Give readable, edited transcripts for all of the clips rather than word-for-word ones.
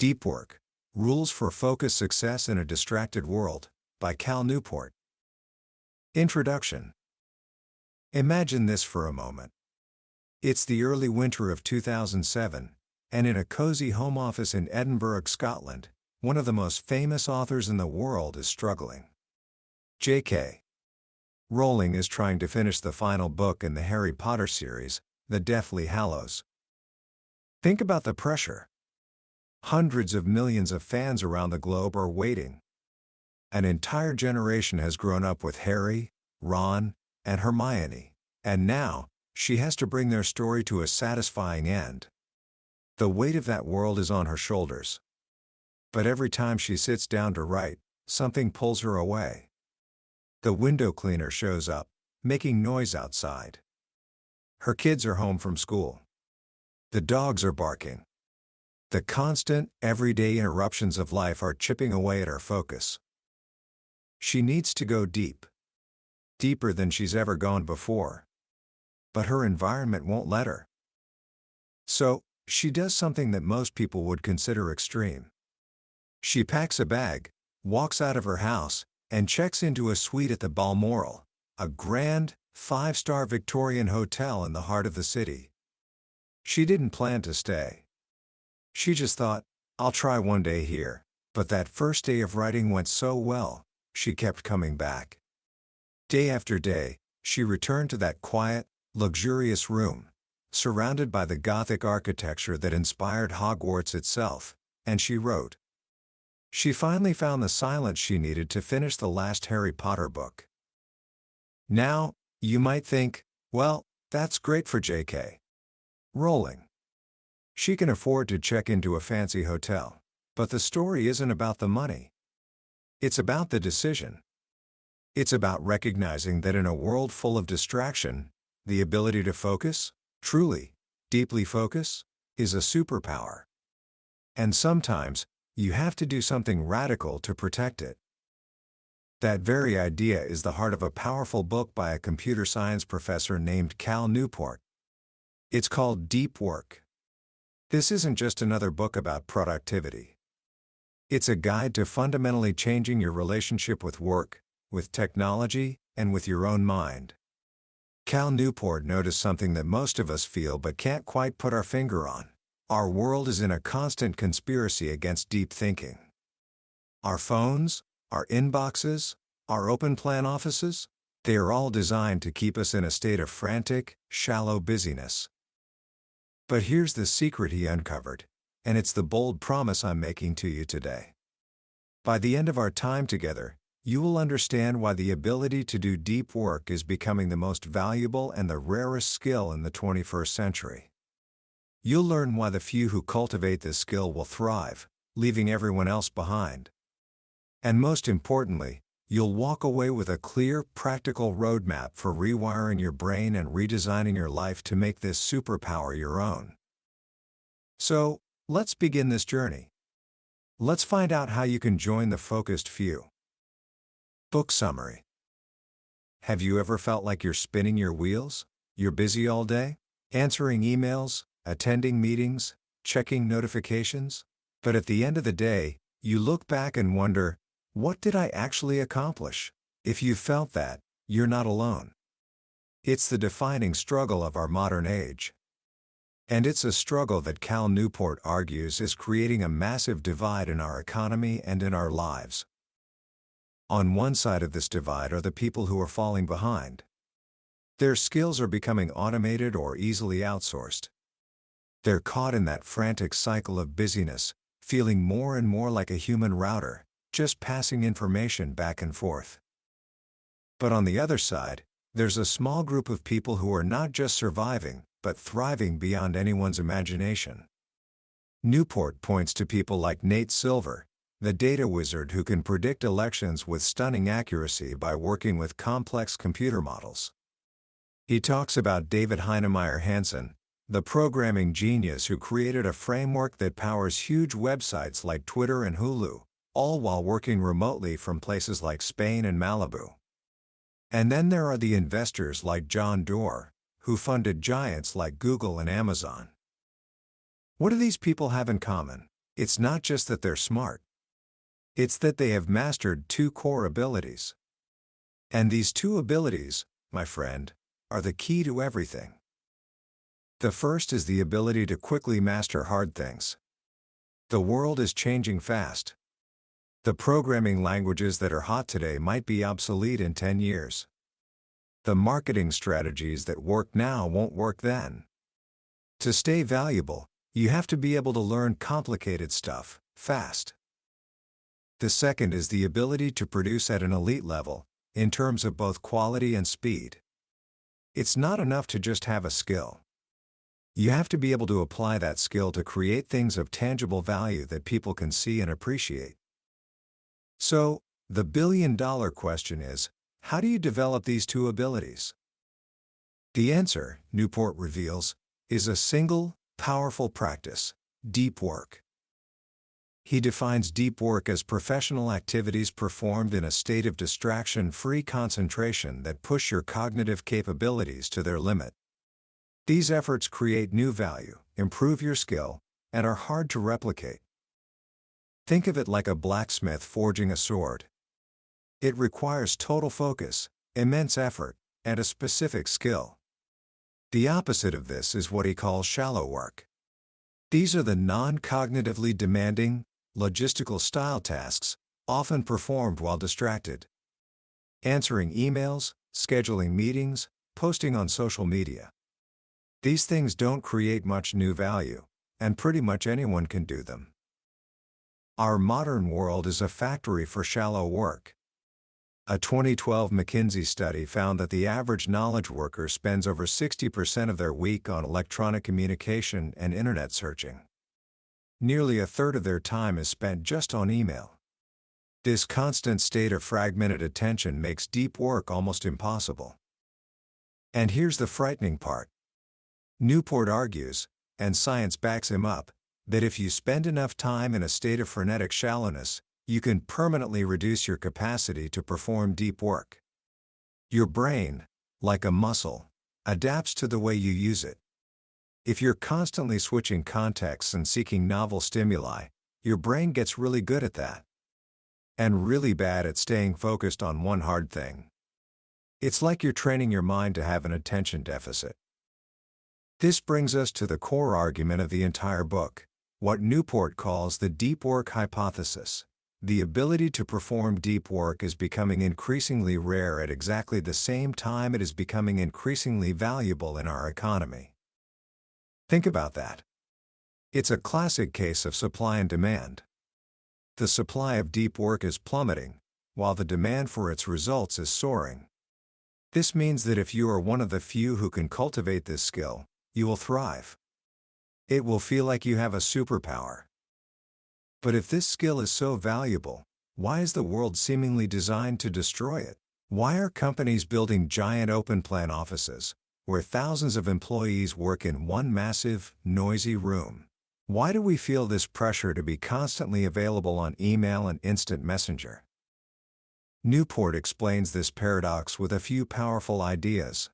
Deep Work: Rules for Focused Success in a Distracted World, by Cal Newport. Introduction. Imagine this for a moment. It's the early winter of 2007, and in a cozy home office in Edinburgh, Scotland, one of the most famous authors in the world is struggling. J.K. Rowling is trying to finish the final book in the Harry Potter series, The Deathly Hallows. Think about the pressure. Hundreds of millions of fans around the globe are waiting. An entire generation has grown up with Harry, Ron, and Hermione, and now, she has to bring their story to a satisfying end. The weight of that world is on her shoulders. But every time she sits down to write, something pulls her away. The window cleaner shows up, making noise outside. Her kids are home from school. The dogs are barking. The constant, everyday interruptions of life are chipping away at her focus. She needs to go deep. Deeper than she's ever gone before. But her environment won't let her. So, she does something that most people would consider extreme. She packs a bag, walks out of her house, and checks into a suite at the Balmoral, a grand, 5-star Victorian hotel in the heart of the city. She didn't plan to stay. She just thought, I'll try one day here, but that first day of writing went so well, she kept coming back. Day after day, she returned to that quiet, luxurious room, surrounded by the Gothic architecture that inspired Hogwarts itself, and she wrote. She finally found the silence she needed to finish the last Harry Potter book. Now, you might think, well, that's great for J.K. Rowling. She can afford to check into a fancy hotel, but the story isn't about the money. It's about the decision. It's about recognizing that in a world full of distraction, the ability to focus, truly, deeply focus, is a superpower. And sometimes, you have to do something radical to protect it. That very idea is the heart of a powerful book by a computer science professor named Cal Newport. It's called Deep Work. This isn't just another book about productivity. It's a guide to fundamentally changing your relationship with work, with technology, and with your own mind. Cal Newport noticed something that most of us feel but can't quite put our finger on. Our world is in a constant conspiracy against deep thinking. Our phones, our inboxes, our open-plan offices, they are all designed to keep us in a state of frantic, shallow busyness. But here's the secret he uncovered, and it's the bold promise I'm making to you today. By the end of our time together, you will understand why the ability to do deep work is becoming the most valuable and the rarest skill in the 21st century. You'll learn why the few who cultivate this skill will thrive, leaving everyone else behind. And most importantly, you'll walk away with a clear, practical roadmap for rewiring your brain and redesigning your life to make this superpower your own. So, let's begin this journey. Let's find out how you can join the focused few. Book summary. Have you ever felt like you're spinning your wheels? You're busy all day, answering emails, attending meetings, checking notifications, but at the end of the day, you look back and wonder, what did I actually accomplish? If you felt that, you're not alone. It's the defining struggle of our modern age. And it's a struggle that Cal Newport argues is creating a massive divide in our economy and in our lives. On one side of this divide are the people who are falling behind. Their skills are becoming automated or easily outsourced. They're caught in that frantic cycle of busyness, feeling more and more like a human router, just passing information back and forth. But on the other side, there's a small group of people who are not just surviving, but thriving beyond anyone's imagination. Newport points to people like Nate Silver, the data wizard who can predict elections with stunning accuracy by working with complex computer models. He talks about David Heinemeier Hansson, the programming genius who created a framework that powers huge websites like Twitter and Hulu, all while working remotely from places like Spain and Malibu. And then there are the investors like John Doerr, who funded giants like Google and Amazon. What do these people have in common? It's not just that they're smart. It's that they have mastered two core abilities. And these two abilities, my friend, are the key to everything. The first is the ability to quickly master hard things. The world is changing fast. The programming languages that are hot today might be obsolete in 10 years. The marketing strategies that work now won't work then. To stay valuable, you have to be able to learn complicated stuff, fast. The second is the ability to produce at an elite level, in terms of both quality and speed. It's not enough to just have a skill. You have to be able to apply that skill to create things of tangible value that people can see and appreciate. So, the billion-dollar question is, how do you develop these two abilities? The answer, Newport reveals, is a single, powerful practice: deep work. He defines deep work as professional activities performed in a state of distraction-free concentration that push your cognitive capabilities to their limit. These efforts create new value, improve your skill, and are hard to replicate. Think of it like a blacksmith forging a sword. It requires total focus, immense effort, and a specific skill. The opposite of this is what he calls shallow work. These are the non-cognitively demanding, logistical-style tasks, often performed while distracted. Answering emails, scheduling meetings, posting on social media. These things don't create much new value, and pretty much anyone can do them. Our modern world is a factory for shallow work. A 2012 McKinsey study found that the average knowledge worker spends over 60% of their week on electronic communication and internet searching. Nearly a third of their time is spent just on email. This constant state of fragmented attention makes deep work almost impossible. And here's the frightening part. Newport argues, and science backs him up, that if you spend enough time in a state of frenetic shallowness, you can permanently reduce your capacity to perform deep work. Your brain, like a muscle, adapts to the way you use it. If you're constantly switching contexts and seeking novel stimuli, your brain gets really good at that. And really bad at staying focused on one hard thing. It's like you're training your mind to have an attention deficit. This brings us to the core argument of the entire book, what Newport calls the deep work hypothesis. The ability to perform deep work is becoming increasingly rare at exactly the same time it is becoming increasingly valuable in our economy. Think about that. It's a classic case of supply and demand. The supply of deep work is plummeting, while the demand for its results is soaring. This means that if you are one of the few who can cultivate this skill, you will thrive. It will feel like you have a superpower. But if this skill is so valuable, why is the world seemingly designed to destroy it? Why are companies building giant open-plan offices, where thousands of employees work in one massive, noisy room? Why do we feel this pressure to be constantly available on email and instant messenger? Newport explains this paradox with a few powerful ideas.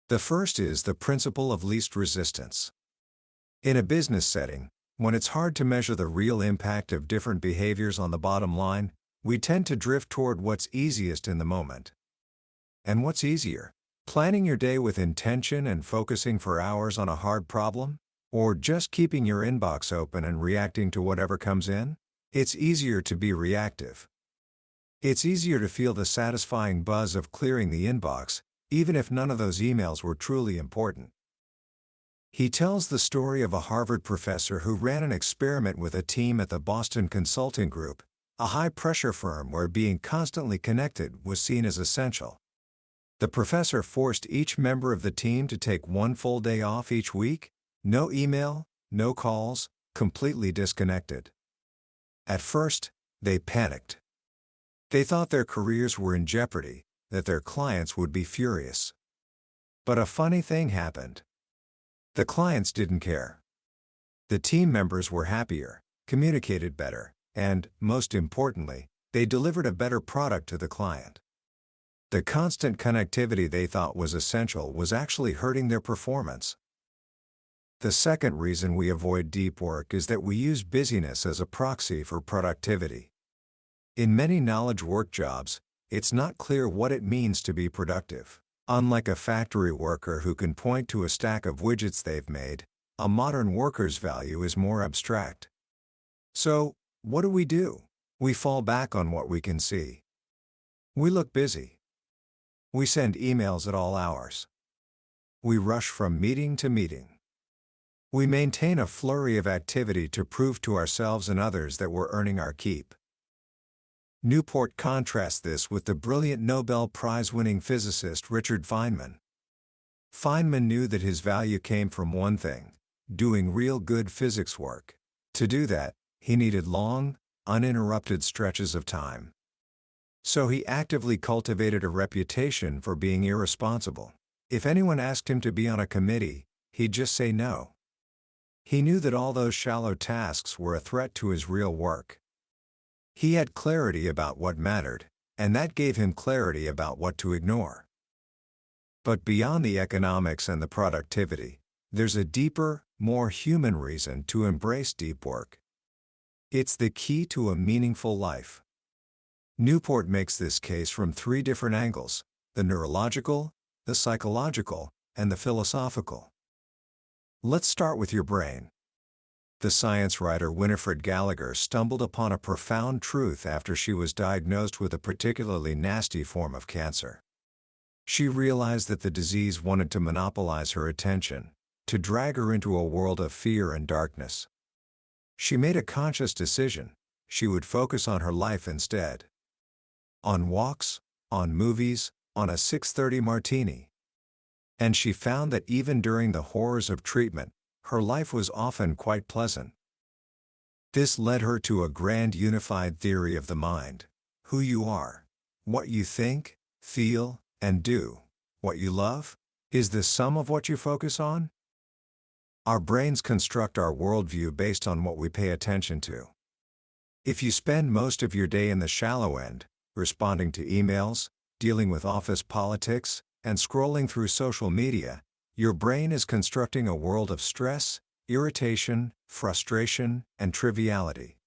The first is the principle of least resistance. In a business setting, when it's hard to measure the real impact of different behaviors on the bottom line, we tend to drift toward what's easiest in the moment. And what's easier? Planning your day with intention and focusing for hours on a hard problem? Or just keeping your inbox open and reacting to whatever comes in? It's easier to be reactive. It's easier to feel the satisfying buzz of clearing the inbox, even if none of those emails were truly important. He tells the story of a Harvard professor who ran an experiment with a team at the Boston Consulting Group, a high-pressure firm where being constantly connected was seen as essential. The professor forced each member of the team to take one full day off each week, no email, no calls, completely disconnected. At first, they panicked. They thought their careers were in jeopardy, that their clients would be furious. But a funny thing happened. The clients didn't care. The team members were happier, communicated better, and, most importantly, they delivered a better product to the client. The constant connectivity they thought was essential was actually hurting their performance. The second reason we avoid deep work is that we use busyness as a proxy for productivity. In many knowledge work jobs, it's not clear what it means to be productive. Unlike a factory worker who can point to a stack of widgets they've made, a modern worker's value is more abstract. So, what do? We fall back on what we can see. We look busy. We send emails at all hours. We rush from meeting to meeting. We maintain a flurry of activity to prove to ourselves and others that we're earning our keep. Newport contrasts this with the brilliant Nobel Prize-winning physicist Richard Feynman. Feynman knew that his value came from one thing: doing real good physics work. To do that, he needed long, uninterrupted stretches of time. So he actively cultivated a reputation for being irresponsible. If anyone asked him to be on a committee, he'd just say no. He knew that all those shallow tasks were a threat to his real work. He had clarity about what mattered, and that gave him clarity about what to ignore. But beyond the economics and the productivity, there's a deeper, more human reason to embrace deep work. It's the key to a meaningful life. Newport makes this case from three different angles: the neurological, the psychological, and the philosophical. Let's start with your brain. The science writer Winifred Gallagher stumbled upon a profound truth after she was diagnosed with a particularly nasty form of cancer. She realized that the disease wanted to monopolize her attention, to drag her into a world of fear and darkness. She made a conscious decision: she would focus on her life instead. On walks, on movies, on a 6:30 martini. And she found that even during the horrors of treatment, her life was often quite pleasant. This led her to a grand unified theory of the mind: who you are, what you think, feel, and do, what you love, is the sum of what you focus on. Our brains construct our worldview based on what we pay attention to. If you spend most of your day in the shallow end, responding to emails, dealing with office politics, and scrolling through social media, your brain is constructing a world of stress, irritation, frustration, and triviality.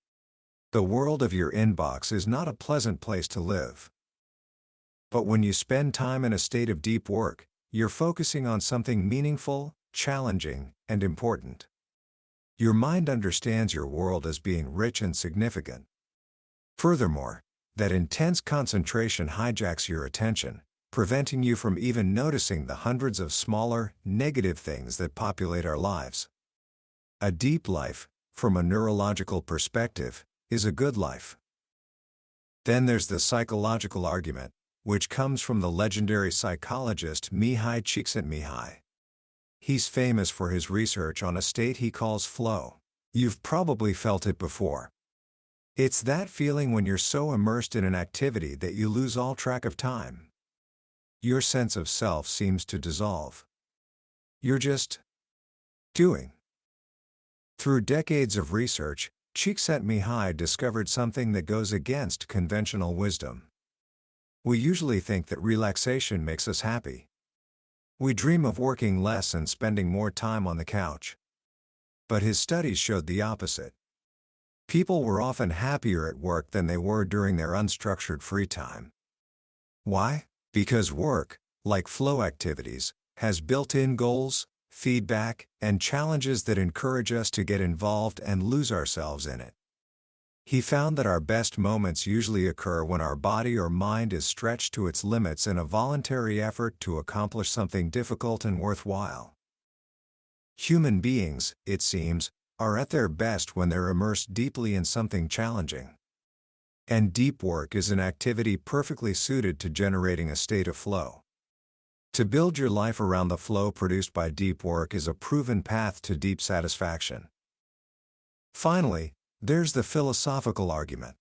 The world of your inbox is not a pleasant place to live. But when you spend time in a state of deep work, you're focusing on something meaningful, challenging, and important. Your mind understands your world as being rich and significant. Furthermore, that intense concentration hijacks your attention, preventing you from even noticing the hundreds of smaller, negative things that populate our lives. A deep life, from a neurological perspective, is a good life. Then there's the psychological argument, which comes from the legendary psychologist Mihai Csikszentmihalyi. He's famous for his research on a state he calls flow. You've probably felt it before. It's that feeling when you're so immersed in an activity that you lose all track of time. Your sense of self seems to dissolve. You're just doing. Through decades of research, Csikszentmihalyi discovered something that goes against conventional wisdom. We usually think that relaxation makes us happy. We dream of working less and spending more time on the couch. But his studies showed the opposite. People were often happier at work than they were during their unstructured free time. Why? Because work, like flow activities, has built-in goals, feedback, and challenges that encourage us to get involved and lose ourselves in it. He found that our best moments usually occur when our body or mind is stretched to its limits in a voluntary effort to accomplish something difficult and worthwhile. Human beings, it seems, are at their best when they're immersed deeply in something challenging. And deep work is an activity perfectly suited to generating a state of flow. To build your life around the flow produced by deep work is a proven path to deep satisfaction. Finally, there's the philosophical argument.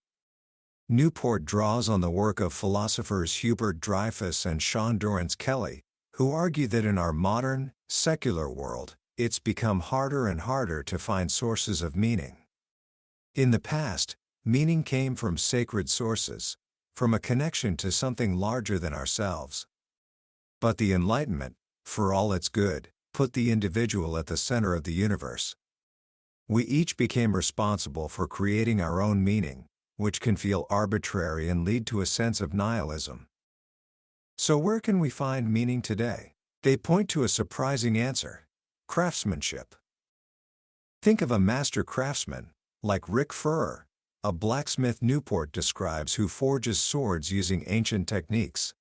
Newport draws on the work of philosophers Hubert Dreyfus and Sean Dorrance Kelly, who argue that in our modern, secular world, it's become harder and harder to find sources of meaning. In the past, meaning came from sacred sources, from a connection to something larger than ourselves. But the Enlightenment, for all its good, put the individual at the center of the universe. We each became responsible for creating our own meaning, which can feel arbitrary and lead to a sense of nihilism. So where can we find meaning today? They point to a surprising answer: craftsmanship. Think of a master craftsman, like Rick Furrer, a blacksmith Newport describes, who forges swords using ancient techniques.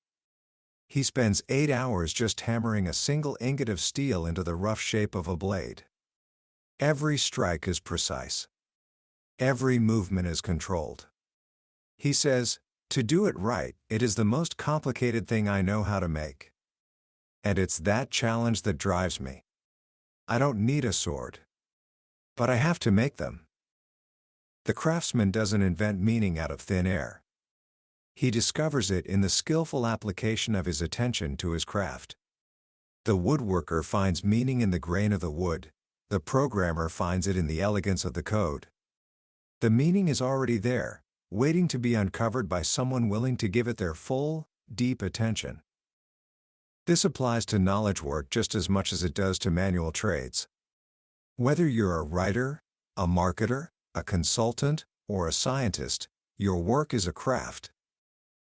He spends 8 hours just hammering a single ingot of steel into the rough shape of a blade. Every strike is precise. Every movement is controlled. He says, "To do it right, it is the most complicated thing I know how to make. And it's that challenge that drives me. I don't need a sword. But I have to make them." The craftsman doesn't invent meaning out of thin air. He discovers it in the skillful application of his attention to his craft. The woodworker finds meaning in the grain of the wood. The programmer finds it in the elegance of the code. The meaning is already there, waiting to be uncovered by someone willing to give it their full, deep attention. This applies to knowledge work just as much as it does to manual trades. Whether you're a writer, a marketer, a consultant, or a scientist, your work is a craft.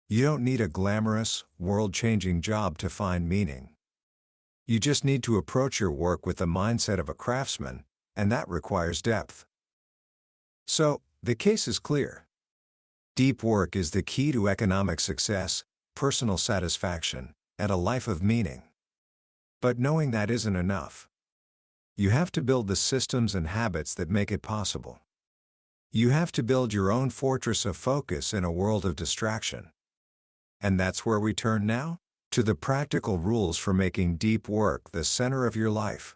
You don't need a glamorous, world-changing job to find meaning. You just need to approach your work with the mindset of a craftsman, and that requires depth. So, the case is clear. Deep work is the key to economic success, personal satisfaction, and a life of meaning. But knowing that isn't enough. You have to build the systems and habits that make it possible. You have to build your own fortress of focus in a world of distraction. And that's where we turn now? To the practical rules for making deep work the center of your life.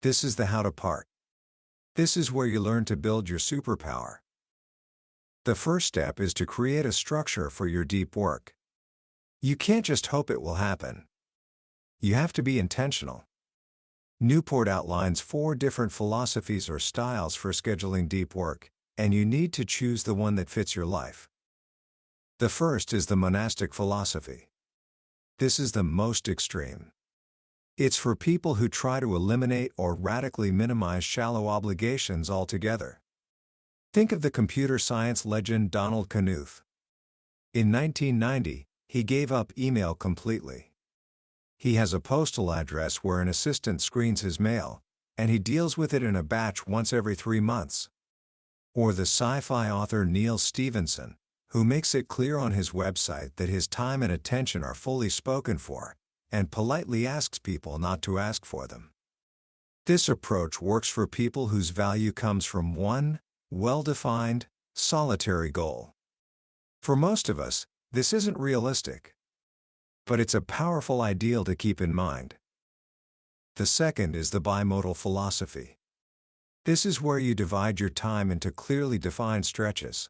This is the how-to part. This is where you learn to build your superpower. The first step is to create a structure for your deep work. You can't just hope it will happen. You have to be intentional. Newport outlines 4 different philosophies or styles for scheduling deep work, and you need to choose the one that fits your life. The first is the monastic philosophy. This is the most extreme. It's for people who try to eliminate or radically minimize shallow obligations altogether. Think of the computer science legend Donald Knuth. In 1990, he gave up email completely. He has a postal address where an assistant screens his mail, and he deals with it in a batch once every 3 months. Or the sci-fi author Neil Stephenson, who makes it clear on his website that his time and attention are fully spoken for, and politely asks people not to ask for them. This approach works for people whose value comes from one, well-defined, solitary goal. For most of us, this isn't realistic. But it's a powerful ideal to keep in mind. The second is the bimodal philosophy. This is where you divide your time into clearly defined stretches.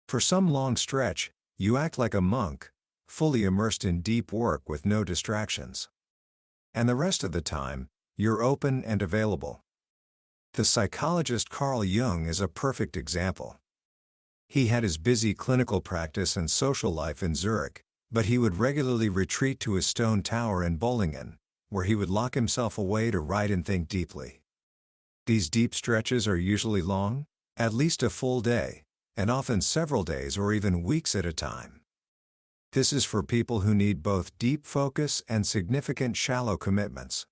For some long stretch, you act like a monk, fully immersed in deep work with no distractions. And the rest of the time, you're open and available. The psychologist Carl Jung is a perfect example. He had his busy clinical practice and social life in Zurich, but he would regularly retreat to his stone tower in Bollingen, where he would lock himself away to write and think deeply. These deep stretches are usually long, at least a full day, and often several days or even weeks at a time. This is for people who need both deep focus and significant shallow commitments.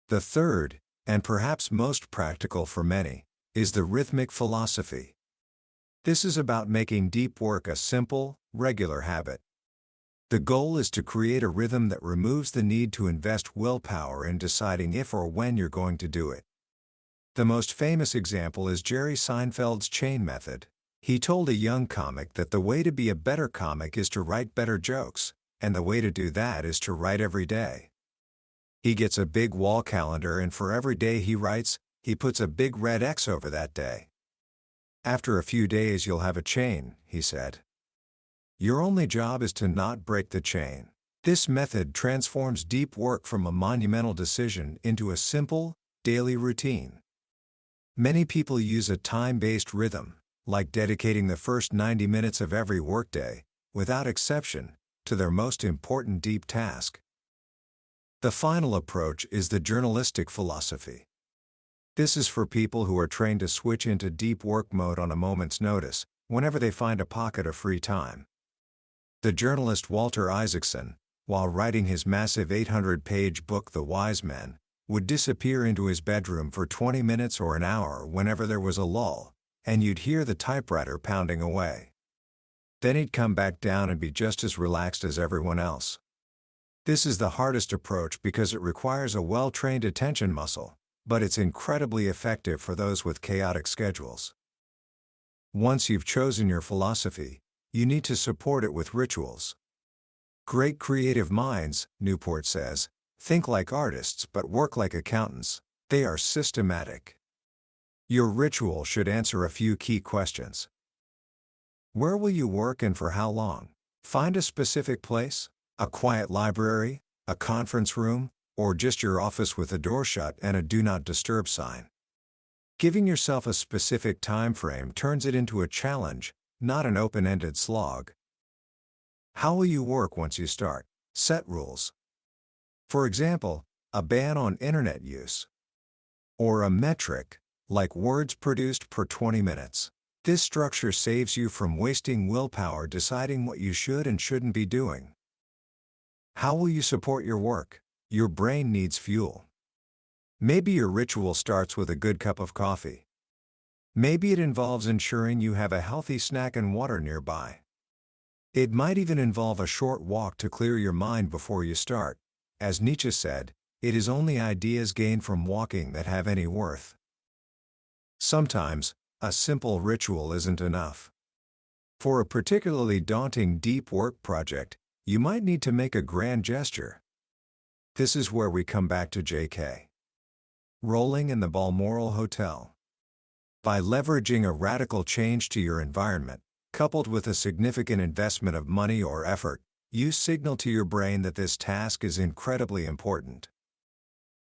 The third, and perhaps most practical for many, is the rhythmic philosophy. This is about making deep work a simple, regular habit. The goal is to create a rhythm that removes the need to invest willpower in deciding if or when you're going to do it. The most famous example is Jerry Seinfeld's chain method. He told a young comic that the way to be a better comic is to write better jokes, and the way to do that is to write every day. He gets a big wall calendar, and for every day he writes, he puts a big red X over that day. After a few days you'll have a chain, he said. Your only job is to not break the chain. This method transforms deep work from a monumental decision into a simple, daily routine. Many people use a time-based rhythm, like dedicating the first 90 minutes of every workday, without exception, to their most important deep task. The final approach is the journalistic philosophy. This is for people who are trained to switch into deep work mode on a moment's notice, whenever they find a pocket of free time. The journalist Walter Isaacson, while writing his massive 800-page book The Wise Men, would disappear into his bedroom for 20 minutes or an hour whenever there was a lull, and you'd hear the typewriter pounding away. Then he'd come back down and be just as relaxed as everyone else. This is the hardest approach because it requires a well-trained attention muscle, but it's incredibly effective for those with chaotic schedules. Once you've chosen your philosophy, you need to support it with rituals. Great creative minds, Newport says, think like artists but work like accountants. They are systematic. Your ritual should answer a few key questions. Where will you work and for how long? Find a specific place, a quiet library, a conference room, or just your office with a door shut and a do not disturb sign. Giving yourself a specific time frame turns it into a challenge, not an open-ended slog. How will you work once you start? Set rules. For example, a ban on internet use. Or a metric, like words produced per 20 minutes. This structure saves you from wasting willpower deciding what you should and shouldn't be doing. How will you support your work? Your brain needs fuel. Maybe your ritual starts with a good cup of coffee. Maybe it involves ensuring you have a healthy snack and water nearby. It might even involve a short walk to clear your mind before you start. As Nietzsche said, it is only ideas gained from walking that have any worth. Sometimes, a simple ritual isn't enough. For a particularly daunting deep work project, you might need to make a grand gesture. This is where we come back to J.K. Rowling in the Balmoral Hotel. By leveraging a radical change to your environment, coupled with a significant investment of money or effort, you signal to your brain that this task is incredibly important.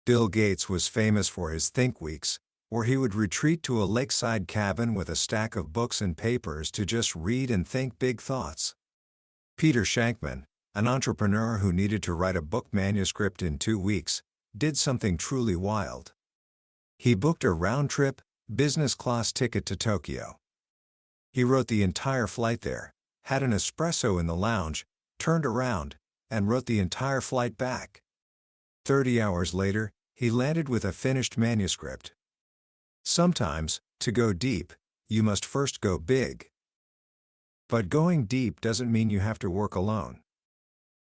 Bill Gates was famous for his Think Weeks, where he would retreat to a lakeside cabin with a stack of books and papers to just read and think big thoughts. Peter Shankman, an entrepreneur who needed to write a book manuscript in 2 weeks, did something truly wild. He booked a round-trip, business-class ticket to Tokyo. He wrote the entire flight there, had an espresso in the lounge, turned around, and wrote the entire flight back. 30 hours later, he landed with a finished manuscript. Sometimes, to go deep, you must first go big. But going deep doesn't mean you have to work alone.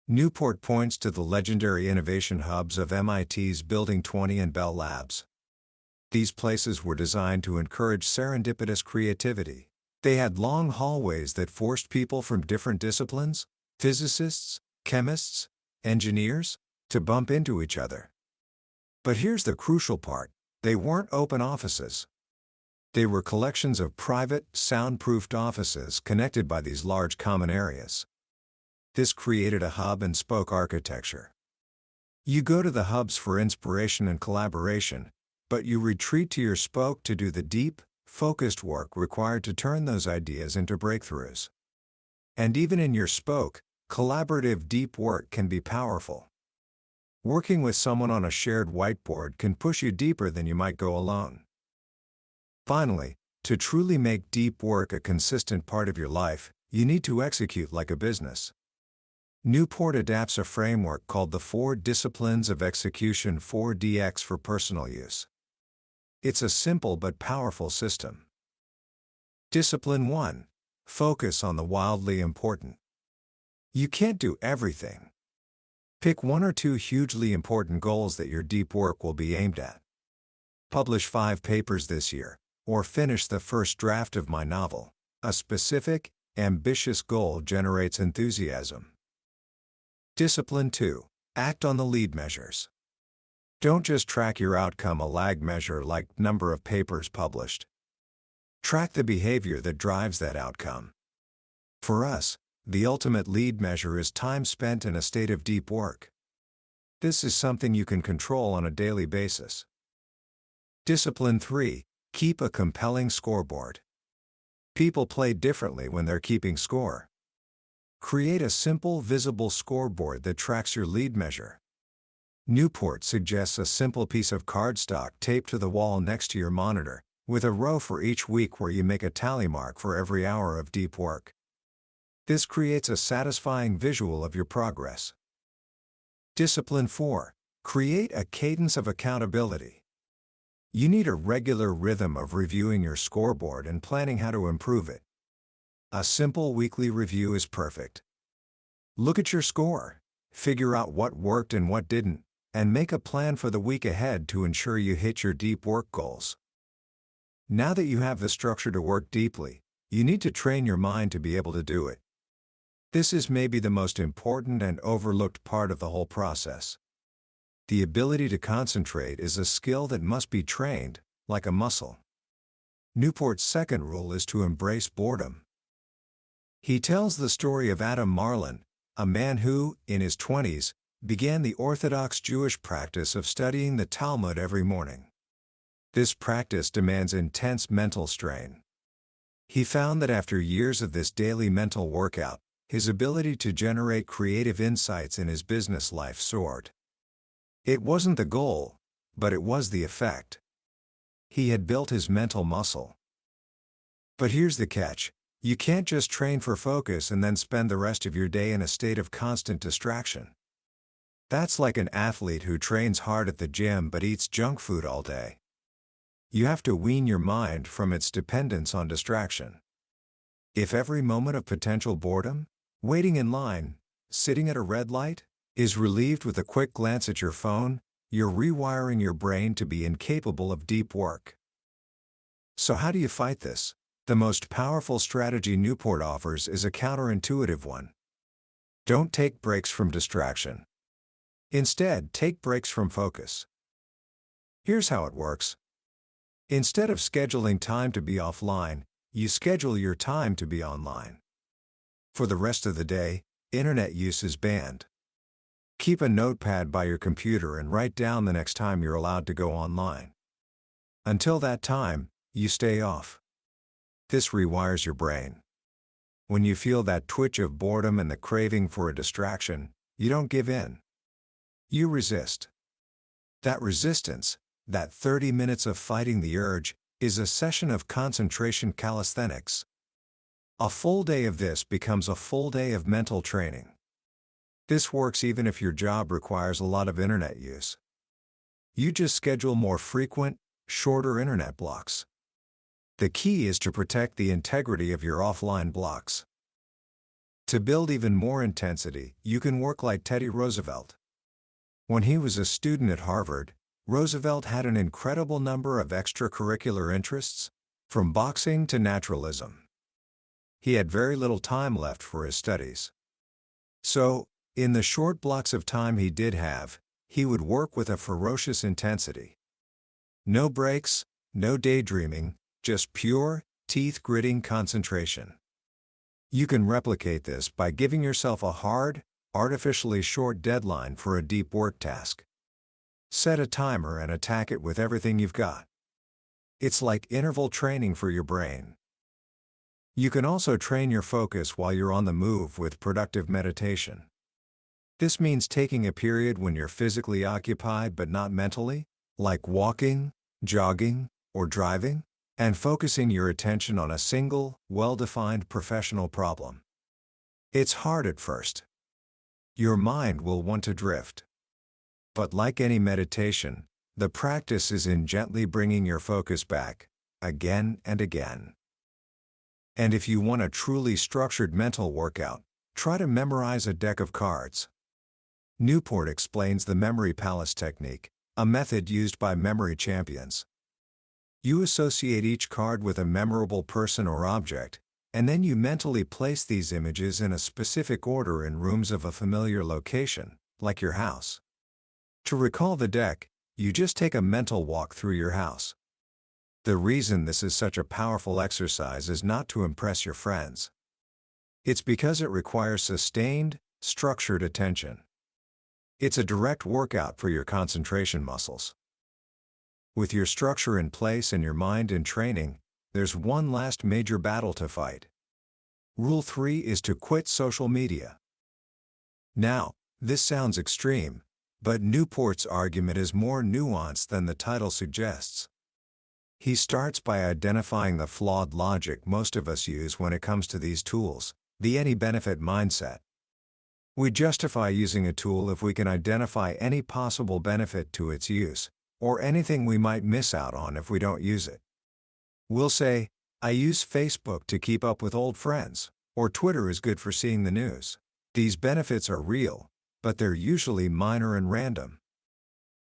Newport points to the legendary innovation hubs of MIT's Building 20 and Bell Labs. These places were designed to encourage serendipitous creativity. They had long hallways that forced people from different disciplines, physicists, chemists, engineers, to bump into each other. But here's the crucial part: they weren't open offices. They were collections of private, soundproofed offices connected by these large common areas. This created a hub-and-spoke architecture. You go to the hubs for inspiration and collaboration, but you retreat to your spoke to do the deep, focused work required to turn those ideas into breakthroughs. And even in your spoke, collaborative deep work can be powerful. Working with someone on a shared whiteboard can push you deeper than you might go alone. Finally, to truly make deep work a consistent part of your life, you need to execute like a business. Newport adapts a framework called the 4 Disciplines of Execution 4DX for personal use. It's a simple but powerful system. Discipline 1. Focus on the wildly important. You can't do everything. Pick 1 or 2 hugely important goals that your deep work will be aimed at. Publish 5 papers this year, or finish the first draft of my novel. A specific, ambitious goal generates enthusiasm. Discipline 2. Act on the lead measures. Don't just track your outcome, a lag measure like number of papers published. Track the behavior that drives that outcome. For us, the ultimate lead measure is time spent in a state of deep work. This is something you can control on a daily basis. Discipline 3. Keep a compelling scoreboard. People play differently when they're keeping score. Create a simple, visible scoreboard that tracks your lead measure. Newport suggests a simple piece of cardstock taped to the wall next to your monitor, with a row for each week where you make a tally mark for every hour of deep work. This creates a satisfying visual of your progress. Discipline 4. Create a cadence of accountability. You need a regular rhythm of reviewing your scoreboard and planning how to improve it. A simple weekly review is perfect. Look at your score, figure out what worked and what didn't, and make a plan for the week ahead to ensure you hit your deep work goals. Now that you have the structure to work deeply, you need to train your mind to be able to do it. This is maybe the most important and overlooked part of the whole process. The ability to concentrate is a skill that must be trained, like a muscle. Newport's second rule is to embrace boredom. He tells the story of Adam Marlin, a man who, in his 20s, began the Orthodox Jewish practice of studying the Talmud every morning. This practice demands intense mental strain. He found that after years of this daily mental workout, his ability to generate creative insights in his business life soared. It wasn't the goal, but it was the effect. He had built his mental muscle. But here's the catch: you can't just train for focus and then spend the rest of your day in a state of constant distraction. That's like an athlete who trains hard at the gym but eats junk food all day. You have to wean your mind from its dependence on distraction. If every moment of potential boredom, waiting in line, sitting at a red light, is relieved with a quick glance at your phone, you're rewiring your brain to be incapable of deep work. So how do you fight this? The most powerful strategy Newport offers is a counterintuitive one. Don't take breaks from distraction. Instead, take breaks from focus. Here's how it works. Instead of scheduling time to be offline, you schedule your time to be online. For the rest of the day, internet use is banned. Keep a notepad by your computer and write down the next time you're allowed to go online. Until that time, you stay off. This rewires your brain. When you feel that twitch of boredom and the craving for a distraction, you don't give in. You resist. That resistance, that 30 minutes of fighting the urge, is a session of concentration calisthenics. A full day of this becomes a full day of mental training. This works even if your job requires a lot of internet use. You just schedule more frequent, shorter internet blocks. The key is to protect the integrity of your offline blocks. To build even more intensity, you can work like Teddy Roosevelt. When he was a student at Harvard, Roosevelt had an incredible number of extracurricular interests, from boxing to naturalism. He had very little time left for his studies. So, in the short blocks of time he did have, he would work with a ferocious intensity. No breaks, no daydreaming, just pure, teeth-gritting concentration. You can replicate this by giving yourself a hard, artificially short deadline for a deep work task. Set a timer and attack it with everything you've got. It's like interval training for your brain. You can also train your focus while you're on the move with productive meditation. This means taking a period when you're physically occupied but not mentally, like walking, jogging, or driving, and focusing your attention on a single, well-defined professional problem. It's hard at first. Your mind will want to drift. But like any meditation, the practice is in gently bringing your focus back, again and again. And if you want a truly structured mental workout, try to memorize a deck of cards. Newport explains the memory palace technique, a method used by memory champions. You associate each card with a memorable person or object, and then you mentally place these images in a specific order in rooms of a familiar location, like your house. To recall the deck, you just take a mental walk through your house. The reason this is such a powerful exercise is not to impress your friends. It's because it requires sustained, structured attention. It's a direct workout for your concentration muscles. With your structure in place and your mind in training, there's one last major battle to fight. Rule 3 is to quit social media. Now, this sounds extreme, But Newport's argument is more nuanced than the title suggests. He starts by identifying the flawed logic most of us use when it comes to these tools, the any benefit mindset. We justify using a tool if we can identify any possible benefit to its use, or anything we might miss out on if we don't use it. We'll say, I use Facebook to keep up with old friends, or Twitter is good for seeing the news. These benefits are real, but they're usually minor and random.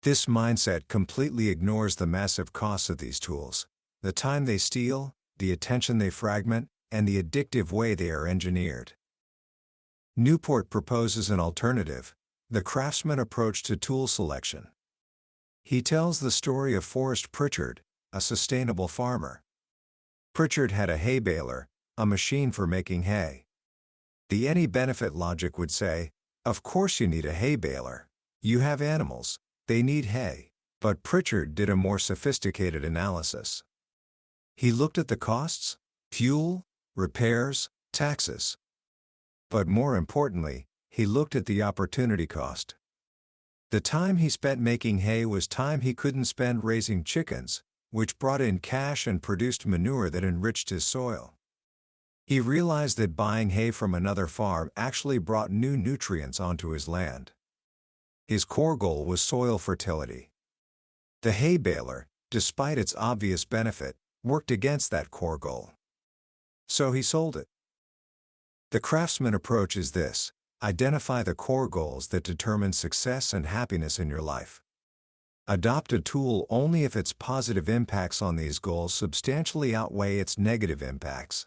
This mindset completely ignores the massive costs of these tools, the time they steal, the attention they fragment, and the addictive way they are engineered. Newport proposes an alternative, the craftsman approach to tool selection. He tells the story of Forrest Pritchard, a sustainable farmer. Pritchard had a hay baler, a machine for making hay. The any benefit logic would say, of course you need a hay baler. You have animals, they need hay. But Pritchard did a more sophisticated analysis. He looked at the costs, fuel, repairs, taxes. But more importantly, he looked at the opportunity cost. The time he spent making hay was time he couldn't spend raising chickens, which brought in cash and produced manure that enriched his soil. He realized that buying hay from another farm actually brought new nutrients onto his land. His core goal was soil fertility. The hay baler, despite its obvious benefit, worked against that core goal. So he sold it. The craftsman approach is this: identify the core goals that determine success and happiness in your life. Adopt a tool only if its positive impacts on these goals substantially outweigh its negative impacts.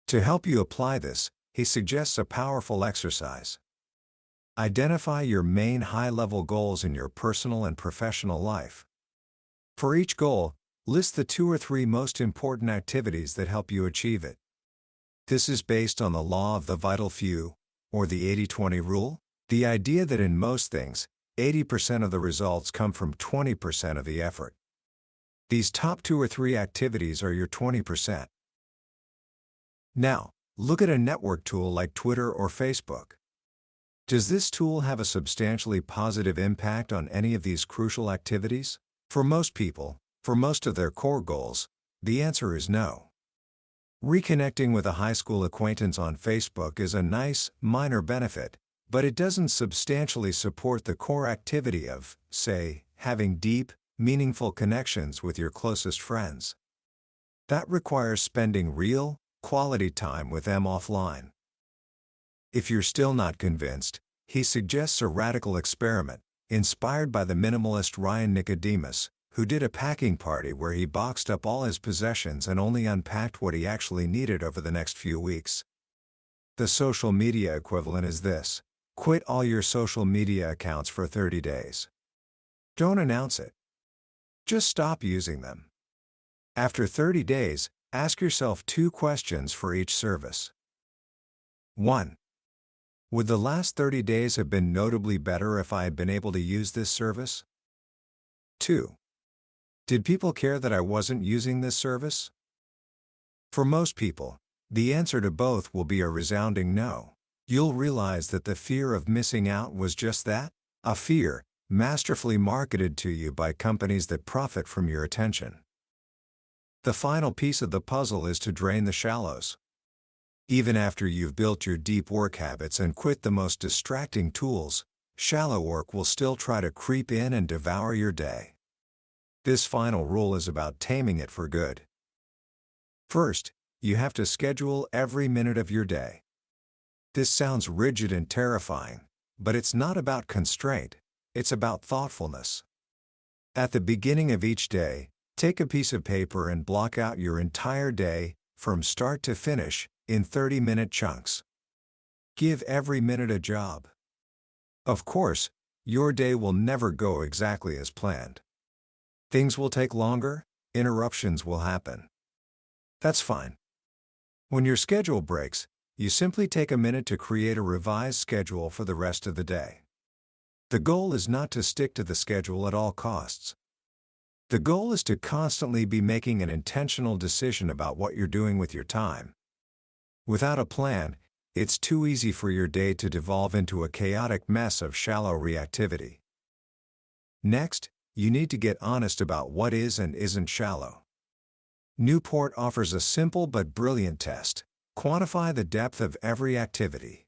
To help you apply this, he suggests a powerful exercise. Identify your main high-level goals in your personal and professional life. For each goal, list the 2 or 3 most important activities that help you achieve it. This is based on the law of the vital few, or the 80-20 rule, the idea that in most things, 80% of the results come from 20% of the effort. These top 2 or 3 activities are your 20%. Now, look at a network tool like Twitter or Facebook. Does this tool have a substantially positive impact on any of these crucial activities? For most people, for most of their core goals, the answer is no. Reconnecting with a high school acquaintance on Facebook is a nice, minor benefit, but it doesn't substantially support the core activity of, say, having deep, meaningful connections with your closest friends. That requires spending real, quality time with them offline. If you're still not convinced, he suggests a radical experiment, inspired by the minimalist Ryan Nicodemus, who did a packing party where he boxed up all his possessions and only unpacked what he actually needed over the next few weeks. The social media equivalent is this: quit all your social media accounts for 30 days. Don't announce it. Just stop using them. After 30 days, ask yourself 2 questions for each service. 1. Would the last 30 days have been notably better if I had been able to use this service? 2. Did people care that I wasn't using this service? For most people, the answer to both will be a resounding no. You'll realize that the fear of missing out was just that, a fear, masterfully marketed to you by companies that profit from your attention. The final piece of the puzzle is to drain the shallows. Even after you've built your deep work habits and quit the most distracting tools, shallow work will still try to creep in and devour your day. This final rule is about taming it for good. First, you have to schedule every minute of your day. This sounds rigid and terrifying, but it's not about constraint, it's about thoughtfulness. At the beginning of each day, take a piece of paper and block out your entire day, from start to finish, in 30-minute chunks. Give every minute a job. Of course, your day will never go exactly as planned. Things will take longer, interruptions will happen. That's fine. When your schedule breaks, you simply take a minute to create a revised schedule for the rest of the day. The goal is not to stick to the schedule at all costs. The goal is to constantly be making an intentional decision about what you're doing with your time. Without a plan, It's too easy for your day to devolve into a chaotic mess of shallow reactivity. Next, you need to get honest about what is and isn't shallow. Newport offers a simple but brilliant test. Quantify the depth of every activity.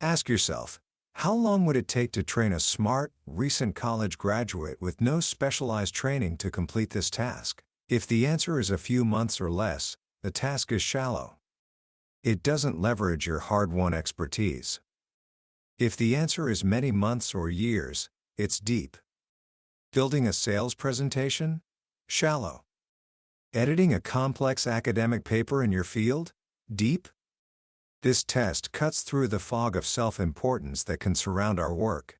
Ask yourself, how long would it take to train a smart, recent college graduate with no specialized training to complete this task? If the answer is a few months or less, the task is shallow. It doesn't leverage your hard-won expertise. If the answer is many months or years, it's deep. Building a sales presentation? Shallow. Editing a complex academic paper in your field? Deep. This test cuts through the fog of self-importance that can surround our work.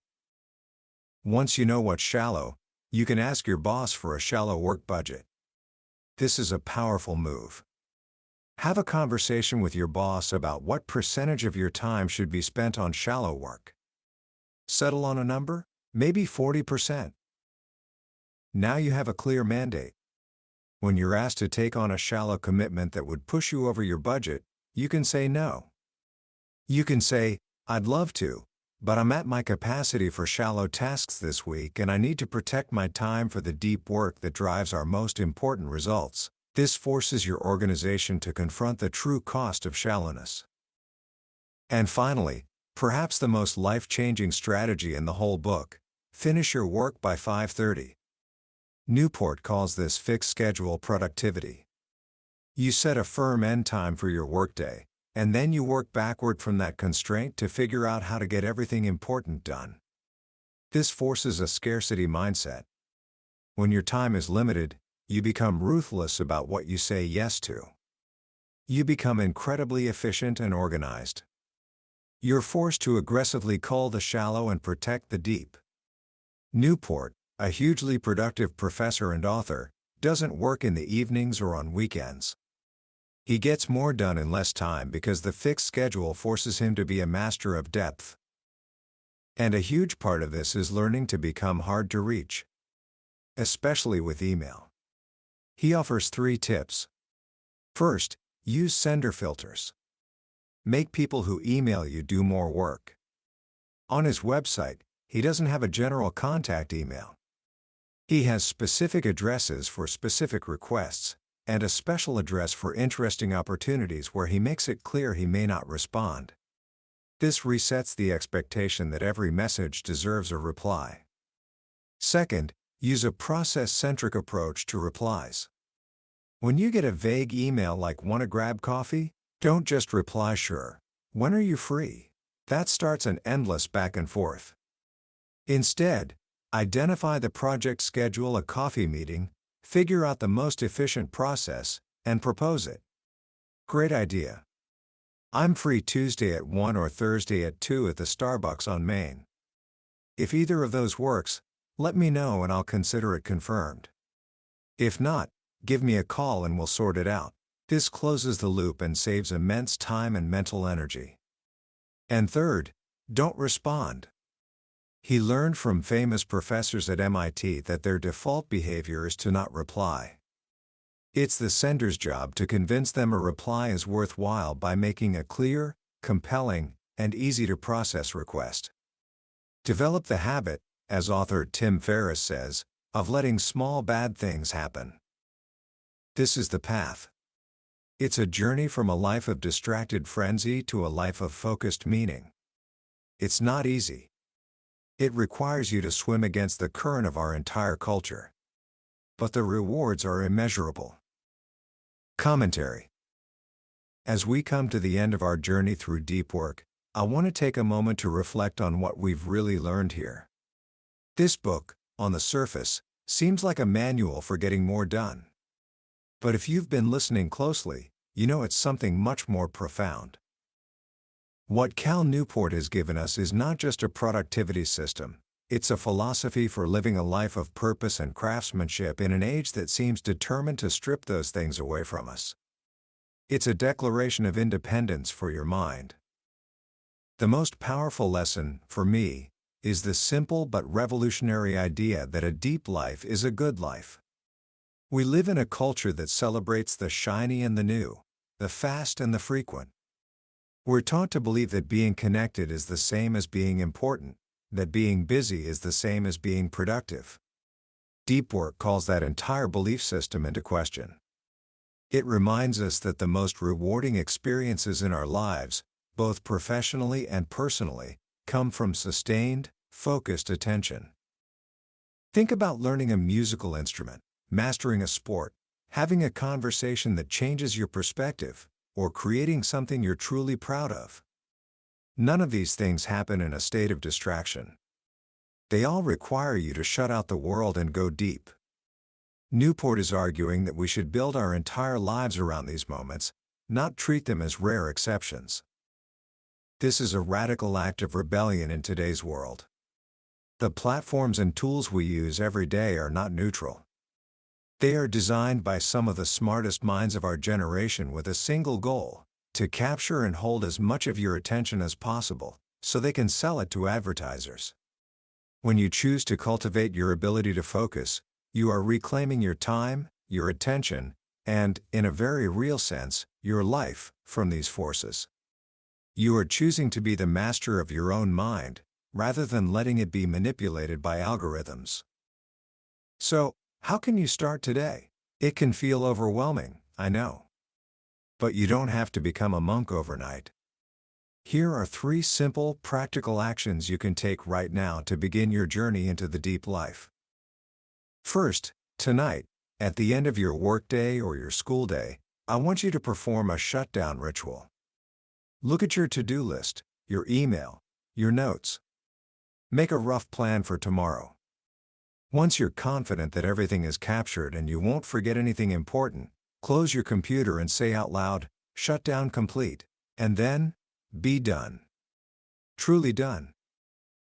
Once you know what's shallow, you can ask your boss for a shallow work budget. This is a powerful move. Have a conversation with your boss about what percentage of your time should be spent on shallow work. Settle on a number, maybe 40%. Now you have a clear mandate. When you're asked to take on a shallow commitment that would push you over your budget, you can say no. You can say, "I'd love to, but I'm at my capacity for shallow tasks this week and I need to protect my time for the deep work that drives our most important results." This forces your organization to confront the true cost of shallowness. And finally, perhaps the most life-changing strategy in the whole book, finish your work by 5:30. Newport calls this fixed schedule productivity. You set a firm end time for your workday, and then you work backward from that constraint to figure out how to get everything important done. This forces a scarcity mindset. When your time is limited, you become ruthless about what you say yes to. You become incredibly efficient and organized. You're forced to aggressively cull the shallow and protect the deep. Newport, a hugely productive professor and author, doesn't work in the evenings or on weekends. He gets more done in less time because the fixed schedule forces him to be a master of depth. And a huge part of this is learning to become hard to reach, especially with email. He offers 3 tips. First, use sender filters. Make people who email you do more work. On his website, he doesn't have a general contact email. He has specific addresses for specific requests, and a special address for interesting opportunities where he makes it clear he may not respond. This resets the expectation that every message deserves a reply. Second, use a process-centric approach to replies. When you get a vague email like "wanna grab coffee?" don't just reply "sure. When are you free?" That starts an endless back and forth. Instead, identify the project, schedule a coffee meeting, figure out the most efficient process, and propose it. Great idea. I'm free Tuesday at 1 or Thursday at 2 at the Starbucks on Main. If either of those works, let me know and I'll consider it confirmed. If not, give me a call and we'll sort it out. This closes the loop and saves immense time and mental energy. And third, don't respond. He learned from famous professors at MIT that their default behavior is to not reply. It's the sender's job to convince them a reply is worthwhile by making a clear, compelling, and easy-to-process request. Develop the habit, as author Tim Ferriss says, of letting small bad things happen. This is the path. It's a journey from a life of distracted frenzy to a life of focused meaning. It's not easy. It requires you to swim against the current of our entire culture. But the rewards are immeasurable. Commentary. As we come to the end of our journey through deep work, I want to take a moment to reflect on what we've really learned here. This book, on the surface, seems like a manual for getting more done. But if you've been listening closely, you know it's something much more profound. What Cal Newport has given us is not just a productivity system, it's a philosophy for living a life of purpose and craftsmanship in an age that seems determined to strip those things away from us. It's a declaration of independence for your mind. The most powerful lesson, for me, is the simple but revolutionary idea that a deep life is a good life. We live in a culture that celebrates the shiny and the new, the fast and the frequent. We're taught to believe that being connected is the same as being important, that being busy is the same as being productive. Deep work calls that entire belief system into question. It reminds us that the most rewarding experiences in our lives, both professionally and personally, come from sustained, focused attention. Think about learning a musical instrument, mastering a sport, having a conversation that changes your perspective, or creating something you're truly proud of. None of these things happen in a state of distraction. They all require you to shut out the world and go deep. Newport is arguing that we should build our entire lives around these moments, not treat them as rare exceptions. This is a radical act of rebellion in today's world. The platforms and tools we use every day are not neutral. They are designed by some of the smartest minds of our generation with a single goal: to capture and hold as much of your attention as possible, so they can sell it to advertisers. When you choose to cultivate your ability to focus, you are reclaiming your time, your attention, and, in a very real sense, your life, from these forces. You are choosing to be the master of your own mind, rather than letting it be manipulated by algorithms. So, how can you start today? It can feel overwhelming, I know. But you don't have to become a monk overnight. Here are 3 simple, practical actions you can take right now to begin your journey into the deep life. First, tonight, at the end of your workday or your school day, I want you to perform a shutdown ritual. Look at your to-do list, your email, your notes. Make a rough plan for tomorrow. Once you're confident that everything is captured and you won't forget anything important, close your computer and say out loud, "Shutdown complete," and then, be done. Truly done.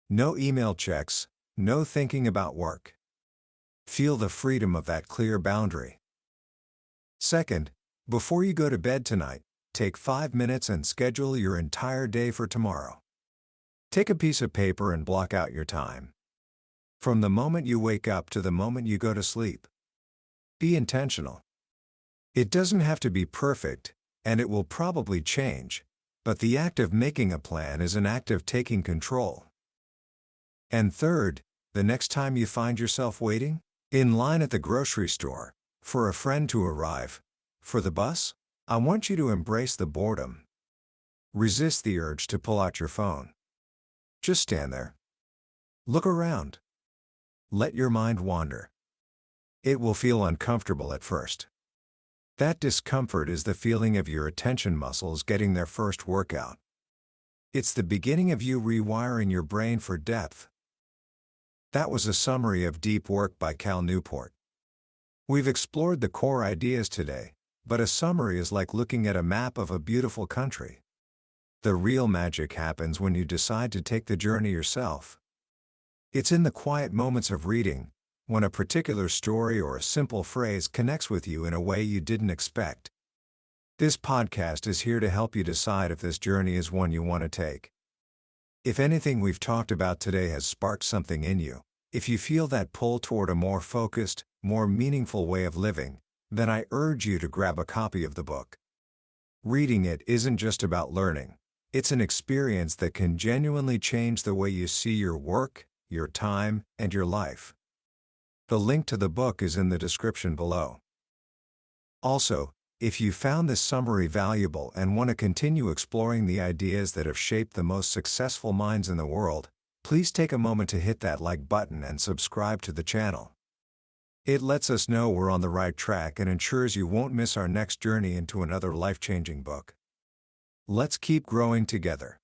No email checks, no thinking about work. Feel the freedom of that clear boundary. Second, before you go to bed tonight, take 5 minutes and schedule your entire day for tomorrow. Take a piece of paper and block out your time. From the moment you wake up to the moment you go to sleep. Be intentional. It doesn't have to be perfect, and it will probably change, but the act of making a plan is an act of taking control. And third, the next time you find yourself waiting, in line at the grocery store, for a friend to arrive, for the bus, I want you to embrace the boredom. Resist the urge to pull out your phone. Just stand there. Look around. Let your mind wander. It will feel uncomfortable at first. That discomfort is the feeling of your attention muscles getting their first workout. It's the beginning of you rewiring your brain for depth. That was a summary of Deep Work by Cal Newport. We've explored the core ideas today, but a summary is like looking at a map of a beautiful country. The real magic happens when you decide to take the journey yourself. It's in the quiet moments of reading, when a particular story or a simple phrase connects with you in a way you didn't expect. This podcast is here to help you decide if this journey is one you want to take. If anything we've talked about today has sparked something in you, if you feel that pull toward a more focused, more meaningful way of living, then I urge you to grab a copy of the book. Reading it isn't just about learning. It's an experience that can genuinely change the way you see your work, your time, and your life. The link to the book is in the description below. Also, if you found this summary valuable and want to continue exploring the ideas that have shaped the most successful minds in the world, please take a moment to hit that like button and subscribe to the channel. It lets us know we're on the right track and ensures you won't miss our next journey into another life-changing book. Let's keep growing together.